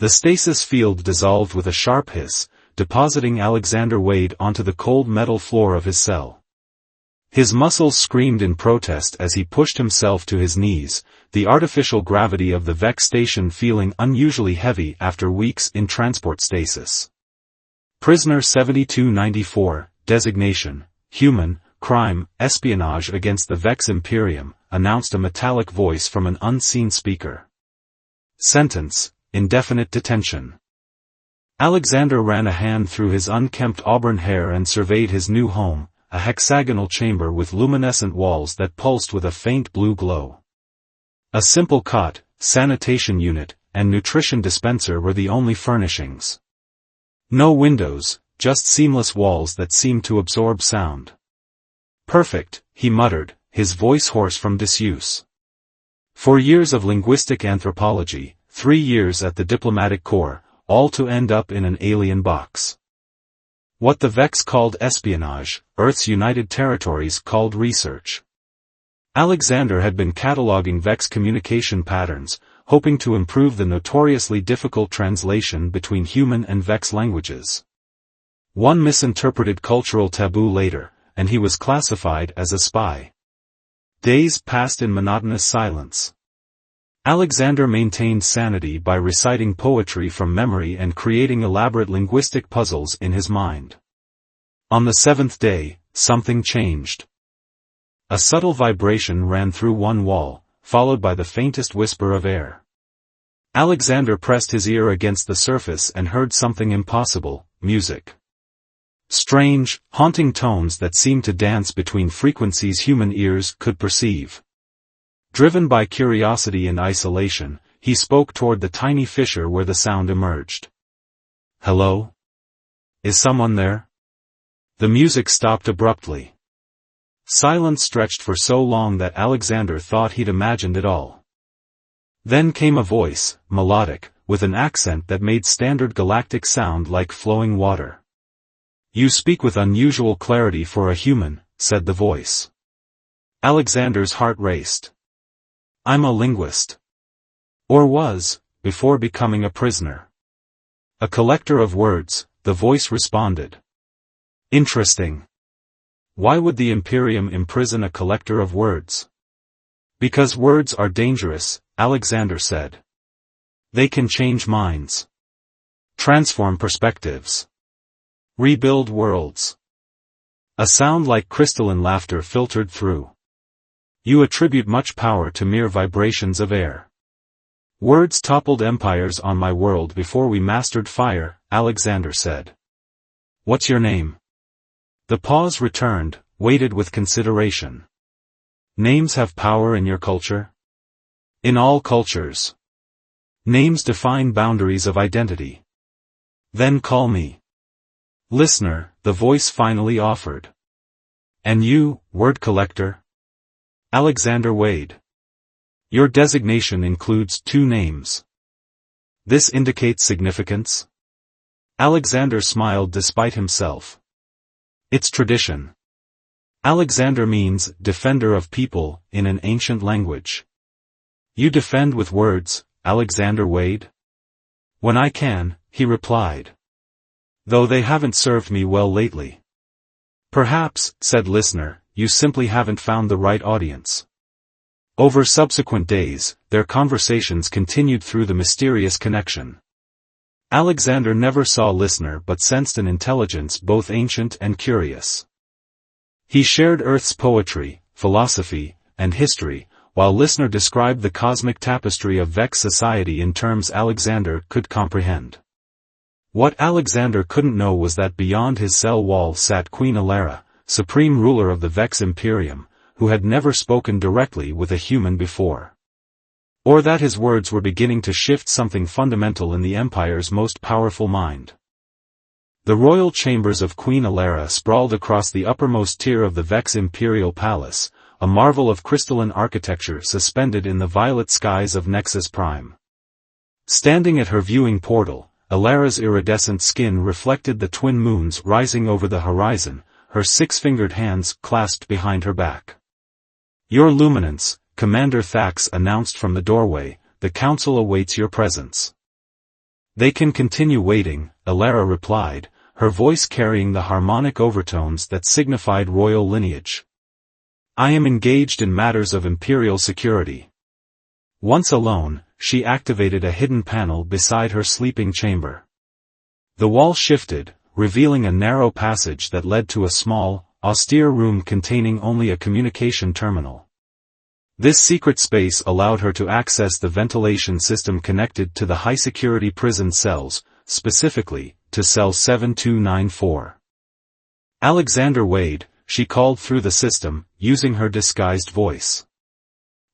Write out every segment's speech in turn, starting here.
The stasis field dissolved with a sharp hiss, depositing Alexander Wade onto the cold metal floor of his cell. His muscles screamed in protest as he pushed himself to his knees, the artificial gravity of the Vex station feeling unusually heavy after weeks in transport stasis. Prisoner 7294, designation, human, crime, espionage against the Vex Imperium, announced a metallic voice from an unseen speaker. Sentence, indefinite detention. Alexander ran a hand through his unkempt auburn hair and surveyed his new home, a hexagonal chamber with luminescent walls that pulsed with a faint blue glow. A simple cot, sanitation unit, and nutrition dispenser were the only furnishings. No windows, just seamless walls that seemed to absorb sound. Perfect, he muttered, his voice hoarse from disuse. 4 years of linguistic anthropology, 3 years at the diplomatic corps, all to end up in an alien box. What the Vex called espionage, Earth's United Territories called research. Alexander had been cataloging Vex communication patterns, hoping to improve the notoriously difficult translation between human and Vex languages. One misinterpreted cultural taboo later, and he was classified as a spy. Days passed in monotonous silence. Alexander maintained sanity by reciting poetry from memory and creating elaborate linguistic puzzles in his mind. On the 7th day, something changed. A subtle vibration ran through one wall, followed by the faintest whisper of air. Alexander pressed his ear against the surface and heard something impossible, music. Strange, haunting tones that seemed to dance between frequencies human ears could perceive. Driven by curiosity and isolation, he spoke toward the tiny fissure where the sound emerged. Hello? Is someone there? The music stopped abruptly. Silence stretched for so long that Alexander thought he'd imagined it all. Then came a voice, melodic, with an accent that made standard galactic sound like flowing water. You speak with unusual clarity for a human, said the voice. Alexander's heart raced. I'm a linguist. Or was, before becoming a prisoner. A collector of words, the voice responded. Interesting. Why would the Imperium imprison a collector of words? Because words are dangerous, Alexander said. They can change minds. Transform perspectives. Rebuild worlds. A sound like crystalline laughter filtered through. You attribute much power to mere vibrations of air. Words toppled empires on my world before we mastered fire, Alexander said. What's your name? The pause returned, weighted with consideration. Names have power in your culture? In all cultures. Names define boundaries of identity. Then call me. Listener, the voice finally offered. And you, word collector? Alexander Wade. Your designation includes 2 names. This indicates significance? Alexander smiled despite himself. It's tradition. Alexander means defender of people in an ancient language. You defend with words, Alexander Wade? When I can, he replied. Though they haven't served me well lately. Perhaps, said listener, you simply haven't found the right audience. Over subsequent days, their conversations continued through the mysterious connection. Alexander never saw listener but sensed an intelligence both ancient and curious. He shared Earth's poetry, philosophy, and history, while listener described the cosmic tapestry of Vex society in terms Alexander could comprehend. What Alexander couldn't know was that beyond his cell wall sat Queen Alara, supreme ruler of the Vex Imperium, who had never spoken directly with a human before. Or that his words were beginning to shift something fundamental in the Empire's most powerful mind. The royal chambers of Queen Alara sprawled across the uppermost tier of the Vex Imperial Palace, a marvel of crystalline architecture suspended in the violet skies of Nexus Prime. Standing at her viewing portal, Alara's iridescent skin reflected the twin moons rising over the horizon, her 6-fingered hands clasped behind her back. Your Luminance, Commander Thax announced from the doorway, the Council awaits your presence. They can continue waiting, Elara replied, her voice carrying the harmonic overtones that signified royal lineage. I am engaged in matters of imperial security. Once alone, she activated a hidden panel beside her sleeping chamber. The wall shifted, revealing a narrow passage that led to a small, austere room containing only a communication terminal. This secret space allowed her to access the ventilation system connected to the high-security prison cells, specifically, to cell 7294. Alexander Wade, she called through the system, using her disguised voice.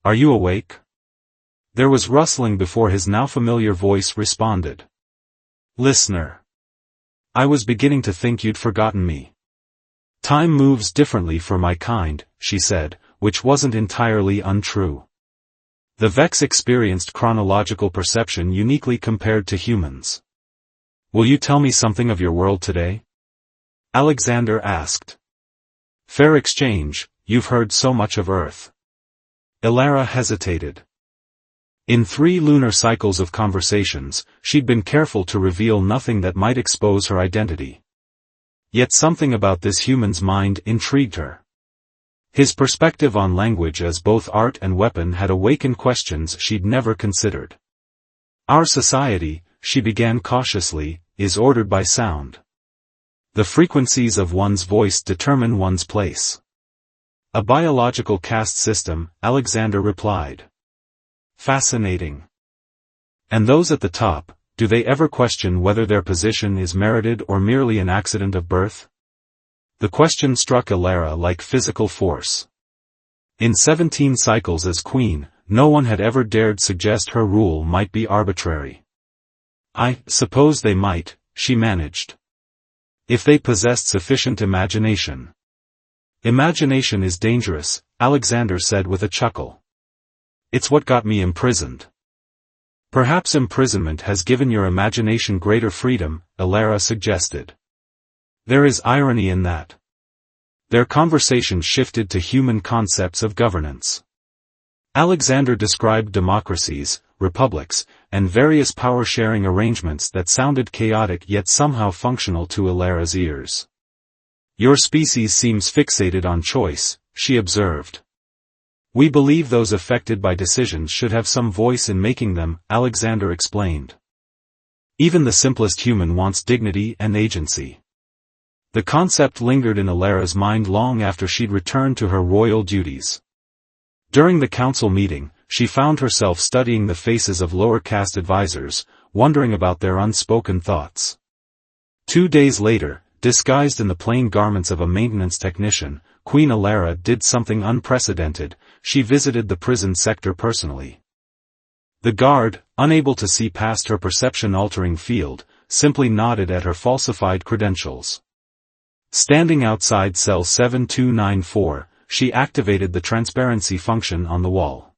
Are you awake? There was rustling before his now familiar voice responded. Listener. I was beginning to think you'd forgotten me. Time moves differently for my kind, she said, which wasn't entirely untrue. The Vex experienced chronological perception uniquely compared to humans. Will you tell me something of your world today? Alexander asked. Fair exchange, you've heard so much of Earth. Elara hesitated. In 3 lunar cycles of conversations, she'd been careful to reveal nothing that might expose her identity. Yet something about this human's mind intrigued her. His perspective on language as both art and weapon had awakened questions she'd never considered. Our society, she began cautiously, is ordered by sound. The frequencies of one's voice determine one's place. A biological caste system, Alexander replied. Fascinating. And those at the top, do they ever question whether their position is merited or merely an accident of birth? The question struck Elara like physical force. In 17 cycles as queen, no one had ever dared suggest her rule might be arbitrary. I suppose they might, she managed. If they possessed sufficient imagination. Imagination is dangerous, Alexander said with a chuckle. It's what got me imprisoned. Perhaps imprisonment has given your imagination greater freedom, Elara suggested. There is irony in that. Their conversation shifted to human concepts of governance. Alexander described democracies, republics, and various power-sharing arrangements that sounded chaotic yet somehow functional to Elara's ears. Your species seems fixated on choice, she observed. We believe those affected by decisions should have some voice in making them, Alexander explained. Even the simplest human wants dignity and agency. The concept lingered in Elara's mind long after she'd returned to her royal duties. During the council meeting, she found herself studying the faces of lower caste advisors, wondering about their unspoken thoughts. 2 days later, disguised in the plain garments of a maintenance technician, Queen Elara did something unprecedented. She visited the prison sector personally. The guard, unable to see past her perception-altering field, simply nodded at her falsified credentials. Standing outside cell 7294, she activated the transparency function on the wall.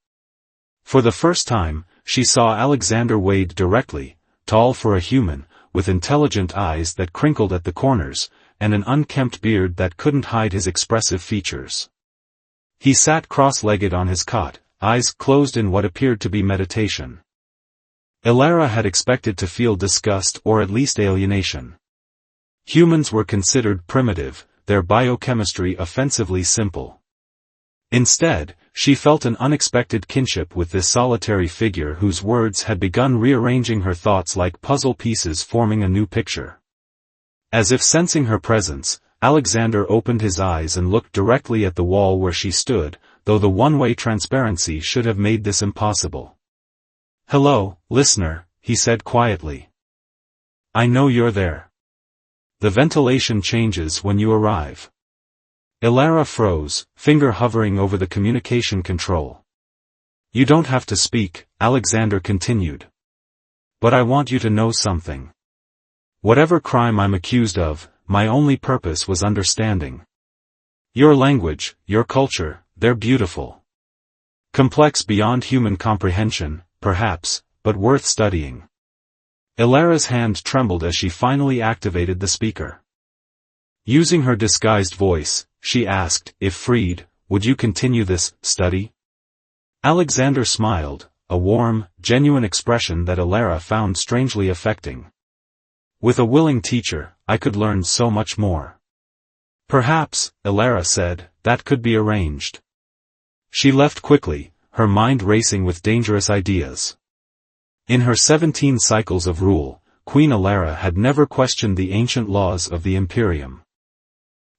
For the first time, she saw Alexander Wade directly, tall for a human, with intelligent eyes that crinkled at the corners, and an unkempt beard that couldn't hide his expressive features. He sat cross-legged on his cot, eyes closed in what appeared to be meditation. Elara had expected to feel disgust or at least alienation. Humans were considered primitive, their biochemistry offensively simple. Instead, she felt an unexpected kinship with this solitary figure whose words had begun rearranging her thoughts like puzzle pieces forming a new picture. As if sensing her presence, Alexander opened his eyes and looked directly at the wall where she stood, though the one-way transparency should have made this impossible. Hello, listener, he said quietly. I know you're there. The ventilation changes when you arrive. Elara froze, finger hovering over the communication control. You don't have to speak, Alexander continued. But I want you to know something. Whatever crime I'm accused of, my only purpose was understanding. Your language, your culture, they're beautiful. Complex beyond human comprehension, perhaps, but worth studying. Elara's hand trembled as she finally activated the speaker. Using her disguised voice, she asked, if freed, would you continue this study? Alexander smiled, a warm, genuine expression that Alara found strangely affecting. With a willing teacher, I could learn so much more. Perhaps, Alara said, that could be arranged. She left quickly, her mind racing with dangerous ideas. In her 17 cycles of rule, Queen Alara had never questioned the ancient laws of the Imperium.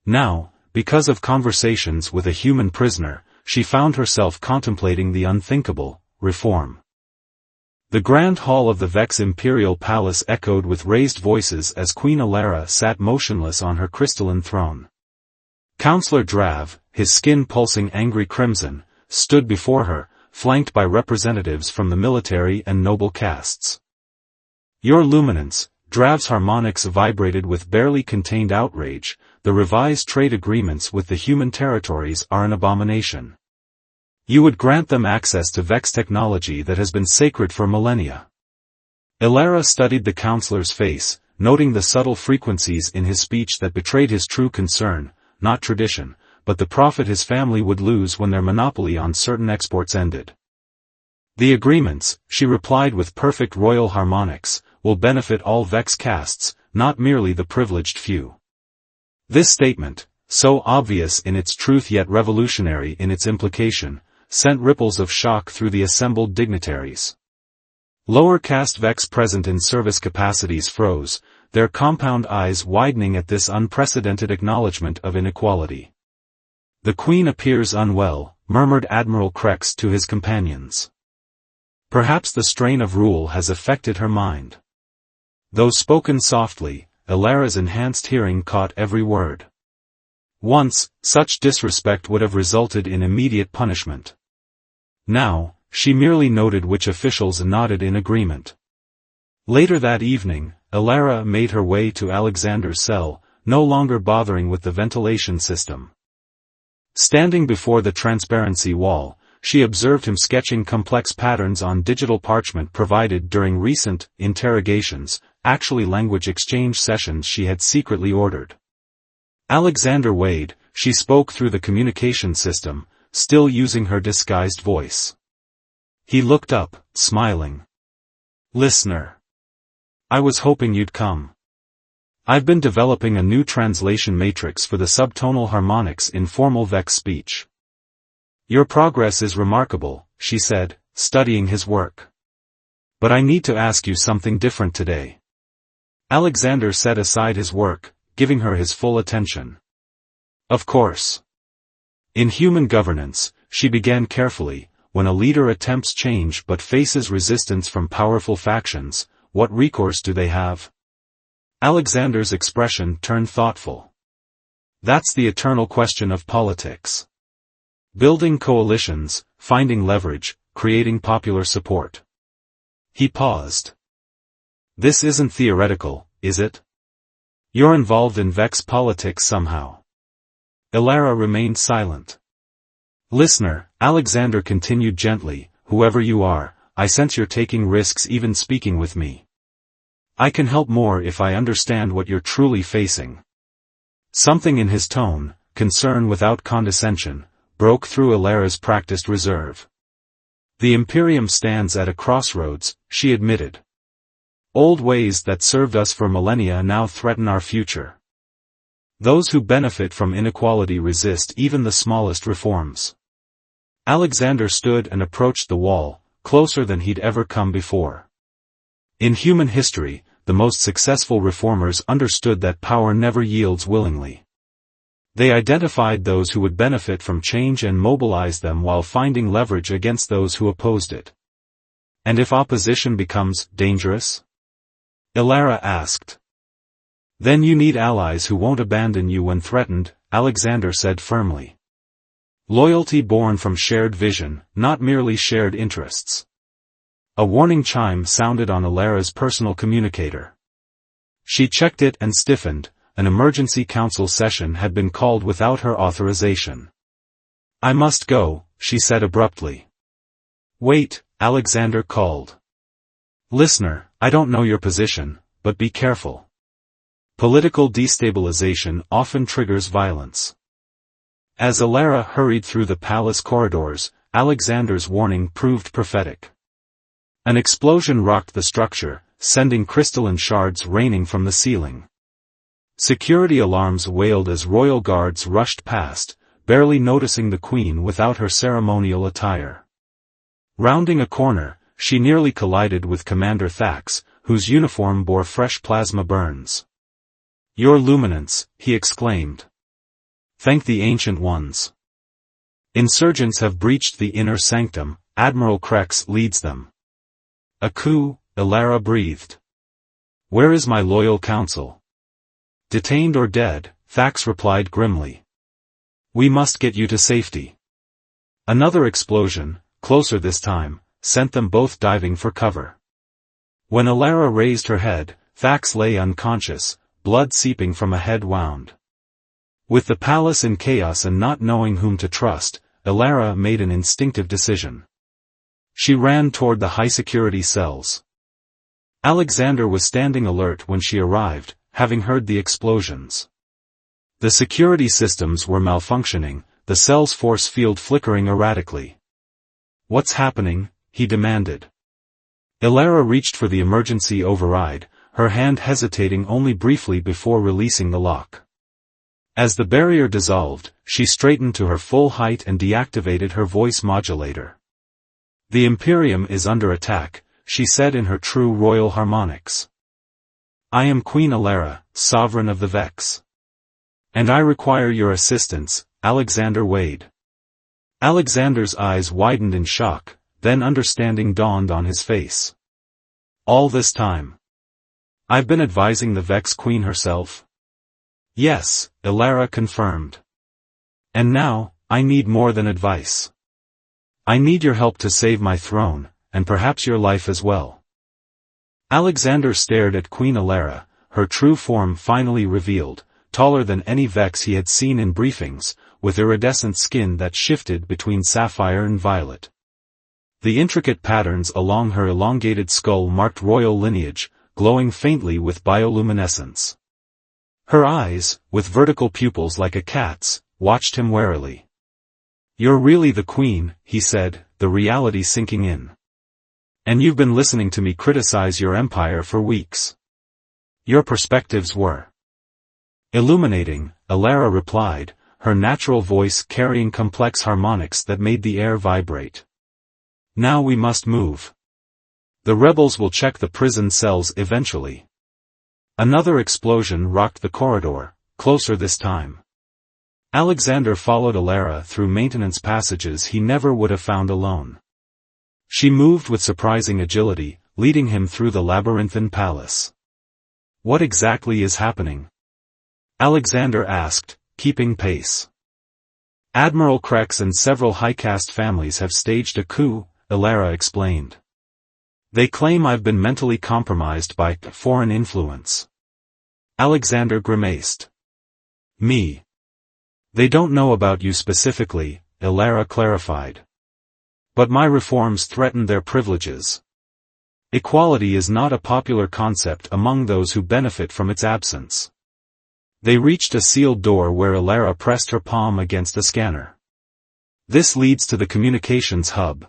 Now, because of conversations with a human prisoner, she found herself contemplating the unthinkable, reform. The grand hall of the Vex Imperial Palace echoed with raised voices as Queen Alara sat motionless on her crystalline throne. Councillor Drav, his skin pulsing angry crimson, stood before her, flanked by representatives from the military and noble castes. Your Luminance, Drav's harmonics vibrated with barely contained outrage. The revised trade agreements with the human territories are an abomination. You would grant them access to Vex technology that has been sacred for millennia. Alara studied the councillor's face, noting the subtle frequencies in his speech that betrayed his true concern, not tradition, but the profit his family would lose when their monopoly on certain exports ended. The agreements, she replied with perfect royal harmonics, will benefit all Vex castes, not merely the privileged few. This statement, so obvious in its truth yet revolutionary in its implication, sent ripples of shock through the assembled dignitaries. Lower caste Vex present in service capacities froze, their compound eyes widening at this unprecedented acknowledgement of inequality. The Queen appears unwell, murmured Admiral Krex to his companions. Perhaps the strain of rule has affected her mind. Though spoken softly, Alara's enhanced hearing caught every word. Once, such disrespect would have resulted in immediate punishment. Now, she merely noted which officials nodded in agreement. Later that evening, Alara made her way to Alexander's cell, no longer bothering with the ventilation system. Standing before the transparency wall, she observed him sketching complex patterns on digital parchment provided during recent interrogations, actually language exchange sessions she had secretly ordered. Alexander Wade, she spoke through the communication system, still using her disguised voice. He looked up, smiling. Listener. I was hoping you'd come. I've been developing a new translation matrix for the subtonal harmonics in formal Vex speech. Your progress is remarkable, she said, studying his work. But I need to ask you something different today. Alexander set aside his work, giving her his full attention. Of course. In human governance, she began carefully, when a leader attempts change but faces resistance from powerful factions, what recourse do they have? Alexander's expression turned thoughtful. That's the eternal question of politics. Building coalitions, finding leverage, creating popular support. He paused. This isn't theoretical, is it? You're involved in Vex politics somehow. Alara remained silent. Listener, Alexander continued gently, whoever you are, I sense you're taking risks even speaking with me. I can help more if I understand what you're truly facing. Something in his tone, concern without condescension, broke through Alara's practiced reserve. The Imperium stands at a crossroads, she admitted. Old ways that served us for millennia now threaten our future. Those who benefit from inequality resist even the smallest reforms. Alexander stood and approached the wall, closer than he'd ever come before. In human history, the most successful reformers understood that power never yields willingly. They identified those who would benefit from change and mobilized them while finding leverage against those who opposed it. And if opposition becomes dangerous? Alara asked. Then you need allies who won't abandon you when threatened, Alexander said firmly. Loyalty born from shared vision, not merely shared interests. A warning chime sounded on Alara's personal communicator. She checked it and stiffened. An emergency council session had been called without her authorization. I must go, she said abruptly. Wait, Alexander called. Listener, I don't know your position, but be careful. Political destabilization often triggers violence. As Alara hurried through the palace corridors, Alexander's warning proved prophetic. An explosion rocked the structure, sending crystalline shards raining from the ceiling. Security alarms wailed as royal guards rushed past, barely noticing the queen without her ceremonial attire. Rounding a corner, she nearly collided with Commander Thax, whose uniform bore fresh plasma burns. "Your luminance," he exclaimed. "Thank the Ancient Ones. Insurgents have breached the inner sanctum, Admiral Krex leads them." "A coup," Ilara breathed. "Where is my loyal council?" "Detained or dead," Thax replied grimly. "We must get you to safety." Another explosion, closer this time, sent them both diving for cover. When Ilara raised her head, Thax lay unconscious, blood seeping from a head wound. With the palace in chaos and not knowing whom to trust, Ilara made an instinctive decision. She ran toward the high-security cells. Alexander was standing alert when she arrived, having heard the explosions. The security systems were malfunctioning, the cell's force field flickering erratically. "What's happening?" he demanded. Ilara reached for the emergency override, her hand hesitating only briefly before releasing the lock. As the barrier dissolved, she straightened to her full height and deactivated her voice modulator. "The Imperium is under attack," she said in her true royal harmonics. "I am Queen Ilara, sovereign of the Vex. And I require your assistance, Alexander Wade." Alexander's eyes widened in shock, then understanding dawned on his face. "All this time? I've been advising the Vex Queen herself?" "Yes," Ilara confirmed. "And now, I need more than advice. I need your help to save my throne, and perhaps your life as well." Alexander stared at Queen Ilara, her true form finally revealed, taller than any Vex he had seen in briefings, with iridescent skin that shifted between sapphire and violet. The intricate patterns along her elongated skull marked royal lineage, glowing faintly with bioluminescence. Her eyes, with vertical pupils like a cat's, watched him warily. "You're really the queen," he said, the reality sinking in. "And you've been listening to me criticize your empire for weeks. Your perspectives were illuminating," Ilara replied, her natural voice carrying complex harmonics that made the air vibrate. "Now we must move. The rebels will check the prison cells eventually." Another explosion rocked the corridor, closer this time. Alexander followed Ilara through maintenance passages he never would have found alone. She moved with surprising agility, leading him through the labyrinthine palace. "What exactly is happening?" Alexander asked, keeping pace. "Admiral Krex and several high-caste families have staged a coup," Ilara explained. "They claim I've been mentally compromised by foreign influence." Alexander grimaced. "Me. They don't know about you specifically," Ilara clarified. "But my reforms threaten their privileges. Equality is not a popular concept among those who benefit from its absence." They reached a sealed door where Ilara pressed her palm against a scanner. "This leads to the communications hub.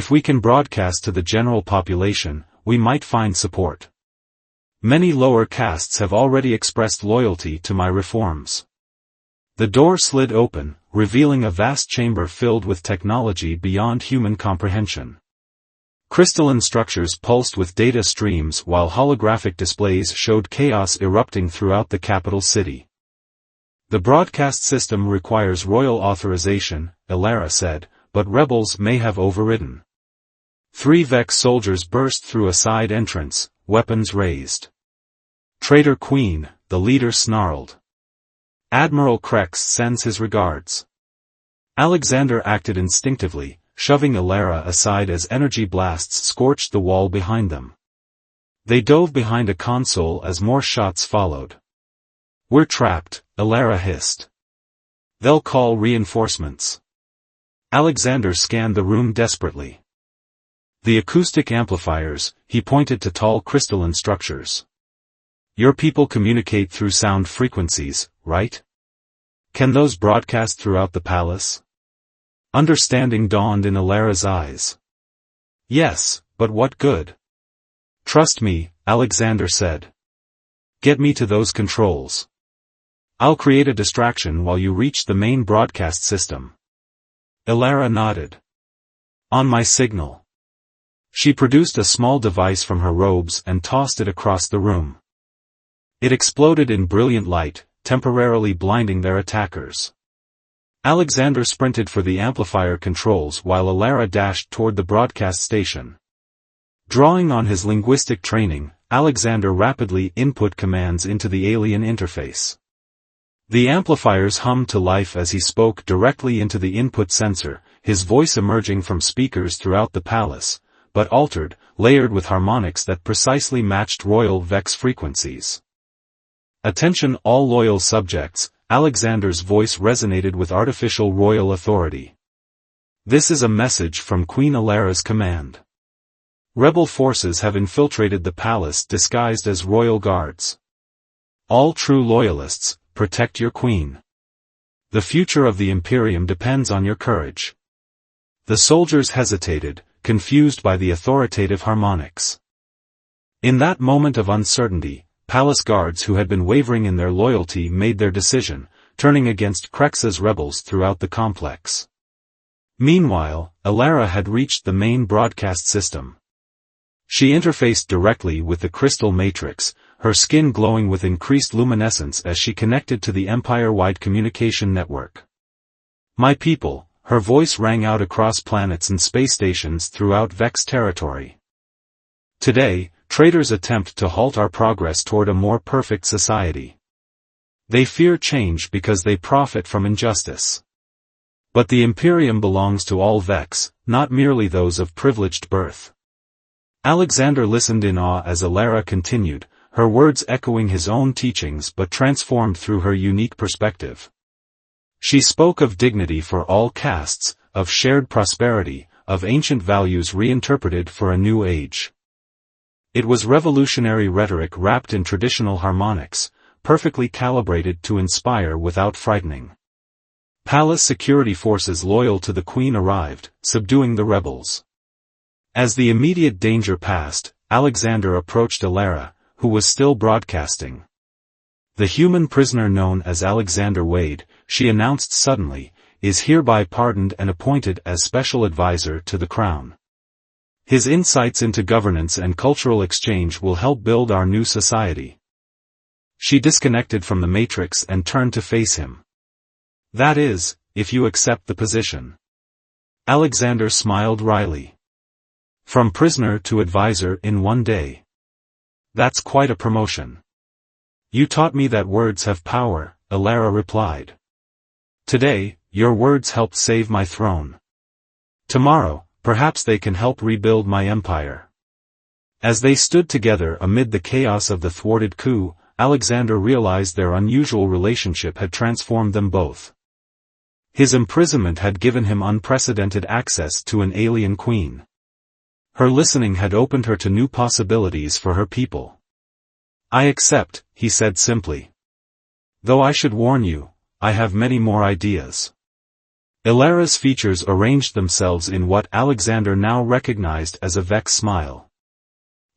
If we can broadcast to the general population, we might find support. Many lower castes have already expressed loyalty to my reforms." The door slid open, revealing a vast chamber filled with technology beyond human comprehension. Crystalline structures pulsed with data streams while holographic displays showed chaos erupting throughout the capital city. "The broadcast system requires royal authorization," Ilara said, "but rebels may have overridden." 3 Vex soldiers burst through a side entrance, weapons raised. "Traitor Queen," the leader snarled. "Admiral Krex sends his regards." Alexander acted instinctively, shoving Ilara aside as energy blasts scorched the wall behind them. They dove behind a console as more shots followed. "We're trapped," Ilara hissed. "They'll call reinforcements." Alexander scanned the room desperately. "The acoustic amplifiers," he pointed to tall crystalline structures. "Your people communicate through sound frequencies, right? Can those broadcast throughout the palace?" Understanding dawned in Ilara's eyes. "Yes, But what good? Trust me, Alexander said. Get me to those controls. I'll create a distraction while you reach the main broadcast system. Elara nodded. On my signal. She produced a small device from her robes and tossed it across the room. It exploded in brilliant light, temporarily blinding their attackers. Alexander sprinted for the amplifier controls while Elara dashed toward the broadcast station. Drawing on his linguistic training, Alexander rapidly input commands into the alien interface. The amplifiers hummed to life as he spoke directly into the input sensor, his voice emerging from speakers throughout the palace, but altered, layered with harmonics that precisely matched royal Vex frequencies. Attention all loyal subjects, Alexander's voice resonated with artificial royal authority. This is a message from Queen Elara's command. Rebel forces have infiltrated the palace disguised as royal guards. All true loyalists, protect your queen. The future of the Imperium depends on your courage. The soldiers hesitated, confused by the authoritative harmonics. In that moment of uncertainty, palace guards who had been wavering in their loyalty made their decision, turning against Krexa's rebels throughout the complex. Meanwhile, Elara had reached the main broadcast system. She interfaced directly with the crystal matrix, her skin glowing with increased luminescence as she connected to the empire-wide communication network. My people, her voice rang out across planets and space stations throughout Vex territory. Today, traitors attempt to halt our progress toward a more perfect society. They fear change because they profit from injustice. But the Imperium belongs to all Vex, not merely those of privileged birth. Alexander listened in awe as Elara continued, her words echoing his own teachings but transformed through her unique perspective. She spoke of dignity for all castes, of shared prosperity, of ancient values reinterpreted for a new age. It was revolutionary rhetoric wrapped in traditional harmonics, perfectly calibrated to inspire without frightening. Palace security forces loyal to the Queen arrived, subduing the rebels. As the immediate danger passed, Alexander approached Elara, who was still broadcasting. The human prisoner known as Alexander Wade, she announced suddenly, is hereby pardoned and appointed as special advisor to the crown. His insights into governance and cultural exchange will help build our new society. She disconnected from the matrix and turned to face him. That is, if you accept the position. Alexander smiled wryly. From prisoner to advisor in one day. That's quite a promotion. You taught me that words have power, Elara replied. Today, your words helped save my throne. Tomorrow, perhaps they can help rebuild my empire. As they stood together amid the chaos of the thwarted coup, Alexander realized their unusual relationship had transformed them both. His imprisonment had given him unprecedented access to an alien queen. Her listening had opened her to new possibilities for her people. I accept, he said simply. Though I should warn you, I have many more ideas. Elara's features arranged themselves in what Alexander now recognized as a Vex smile.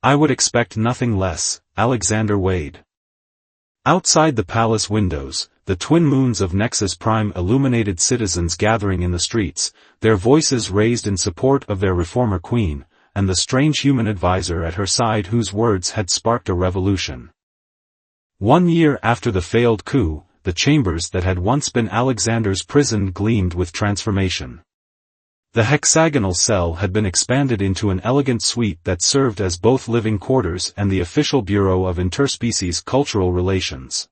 I would expect nothing less, Alexander Wade. Outside the palace windows, the twin moons of Nexus Prime illuminated citizens gathering in the streets, their voices raised in support of their reformer queen, and the strange human advisor at her side whose words had sparked a revolution. 1 year after the failed coup, the chambers that had once been Alexander's prison gleamed with transformation. The hexagonal cell had been expanded into an elegant suite that served as both living quarters and the official bureau of interspecies cultural relations.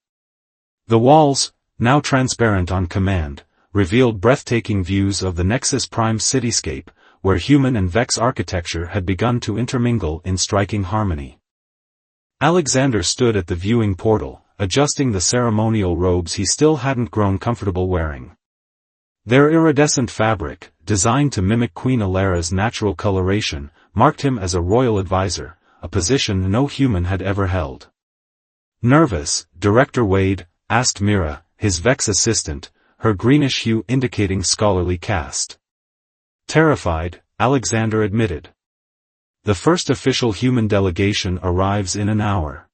The walls, now transparent on command, revealed breathtaking views of the Nexus Prime cityscape, where human and Vex architecture had begun to intermingle in striking harmony. Alexander stood at the viewing portal, adjusting the ceremonial robes he still hadn't grown comfortable wearing. Their iridescent fabric, designed to mimic Queen Elara's natural coloration, marked him as a royal advisor, a position no human had ever held. Nervous, Director Wade, asked Mira, his Vex assistant, her greenish hue indicating scholarly caste. Terrified, Alexander admitted. The first official human delegation arrives in an hour.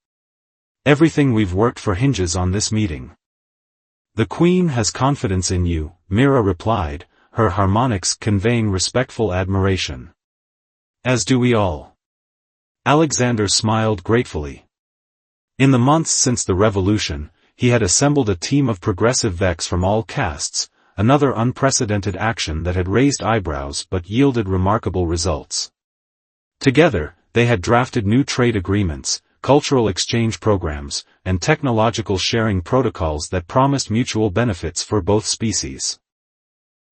Everything we've worked for hinges on this meeting. The Queen has confidence in you, Mira replied, her harmonics conveying respectful admiration. As do we all. Alexander smiled gratefully. In the months since the revolution, he had assembled a team of progressive Vex from all castes, another unprecedented action that had raised eyebrows but yielded remarkable results. Together, they had drafted new trade agreements, cultural exchange programs, and technological sharing protocols that promised mutual benefits for both species.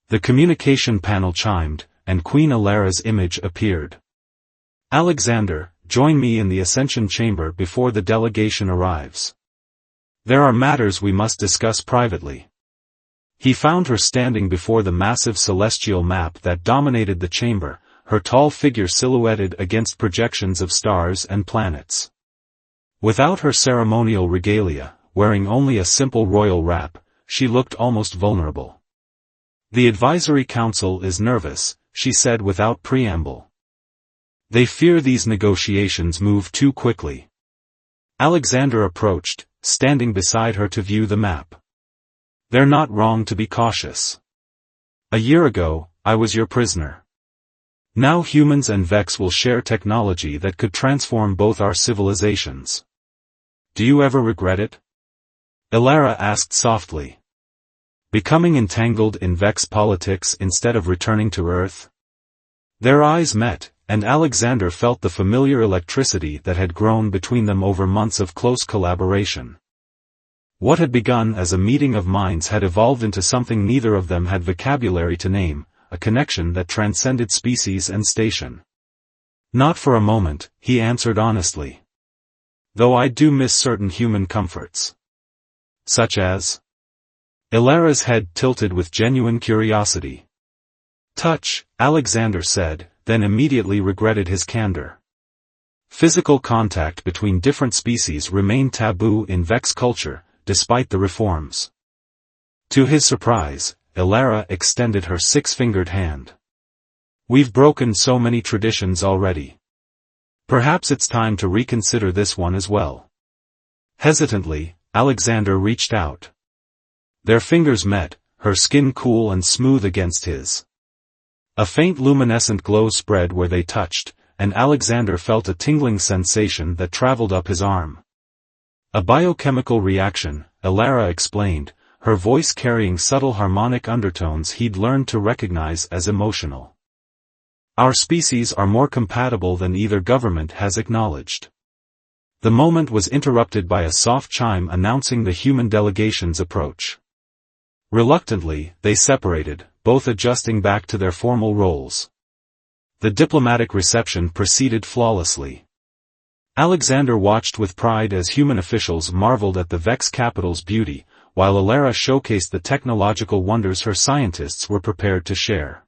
The communication panel chimed, and Queen Alara's image appeared. Alexander, join me in the Ascension Chamber before the delegation arrives. There are matters we must discuss privately. He found her standing before the massive celestial map that dominated the chamber, her tall figure silhouetted against projections of stars and planets. Without her ceremonial regalia, wearing only a simple royal wrap, she looked almost vulnerable. The advisory council is nervous, she said without preamble. They fear these negotiations move too quickly. Alexander approached, standing beside her to view the map. They're not wrong to be cautious. A year ago, I was your prisoner. Now humans and Vex will share technology that could transform both our civilizations. Do you ever regret it? Alara asked softly. Becoming entangled in Vex politics instead of returning to Earth? Their eyes met, and Alexander felt the familiar electricity that had grown between them over months of close collaboration. What had begun as a meeting of minds had evolved into something neither of them had vocabulary to name, a connection that transcended species and station. Not for a moment, he answered honestly. Though I do miss certain human comforts. Such as? Alara's head tilted with genuine curiosity. Touch, Alexander said, then immediately regretted his candor. Physical contact between different species remained taboo in Vex culture, despite the reforms. To his surprise, Alara extended her six-fingered hand. We've broken so many traditions already. Perhaps it's time to reconsider this one as well. Hesitantly, Alexander reached out. Their fingers met, her skin cool and smooth against his. A faint luminescent glow spread where they touched, and Alexander felt a tingling sensation that traveled up his arm. A biochemical reaction, Alara explained, her voice carrying subtle harmonic undertones he'd learned to recognize as emotional. Our species are more compatible than either government has acknowledged. The moment was interrupted by a soft chime announcing the human delegation's approach. Reluctantly, they separated, both adjusting back to their formal roles. The diplomatic reception proceeded flawlessly. Alexander watched with pride as human officials marveled at the Vex capital's beauty, while Alara showcased the technological wonders her scientists were prepared to share.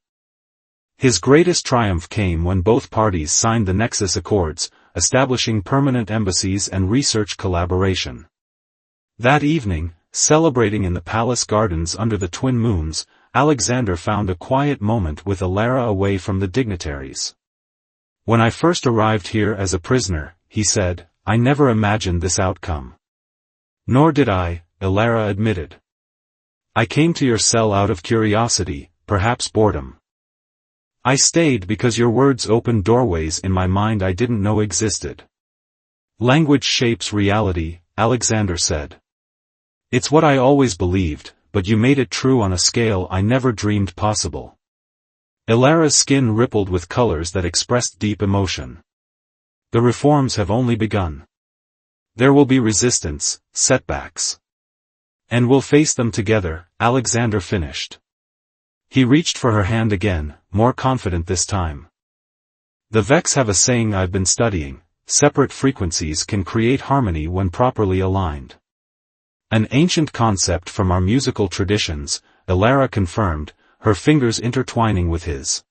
His greatest triumph came when both parties signed the Nexus Accords, establishing permanent embassies and research collaboration. That evening, celebrating in the palace gardens under the twin moons, Alexander found a quiet moment with Alara away from the dignitaries. When I first arrived here as a prisoner, he said, I never imagined this outcome. Nor did I, Alara admitted. I came to your cell out of curiosity, perhaps boredom. I stayed because your words opened doorways in my mind I didn't know existed. Language shapes reality, Alexander said. It's what I always believed, but you made it true on a scale I never dreamed possible. Alara's skin rippled with colors that expressed deep emotion. The reforms have only begun. There will be resistance, setbacks. And we'll face them together, Alexander finished. He reached for her hand again, more confident this time. The Vex have a saying I've been studying, separate frequencies can create harmony when properly aligned. An ancient concept from our musical traditions, Alara confirmed, her fingers intertwining with his.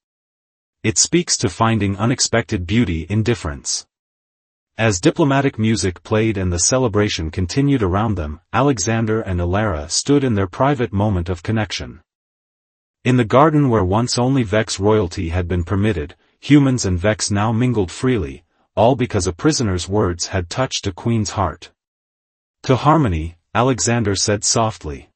It speaks to finding unexpected beauty in difference. As diplomatic music played and the celebration continued around them, Alexander and Alara stood in their private moment of connection. In the garden where once only Vex royalty had been permitted, humans and Vex now mingled freely, all because a prisoner's words had touched a queen's heart. "To harmony," Alexander said softly.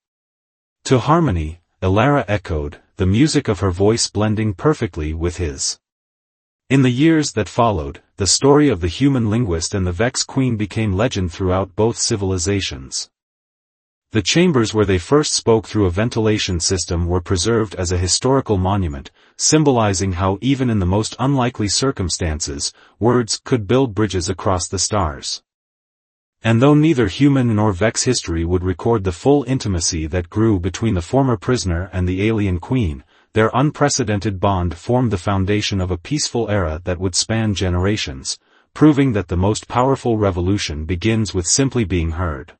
"To harmony," Elara echoed, the music of her voice blending perfectly with his. In the years that followed, the story of the human linguist and the Vex Queen became legend throughout both civilizations. The chambers where they first spoke through a ventilation system were preserved as a historical monument, symbolizing how even in the most unlikely circumstances, words could build bridges across the stars. And though neither human nor Vex history would record the full intimacy that grew between the former prisoner and the alien queen, their unprecedented bond formed the foundation of a peaceful era that would span generations, proving that the most powerful revolution begins with simply being heard.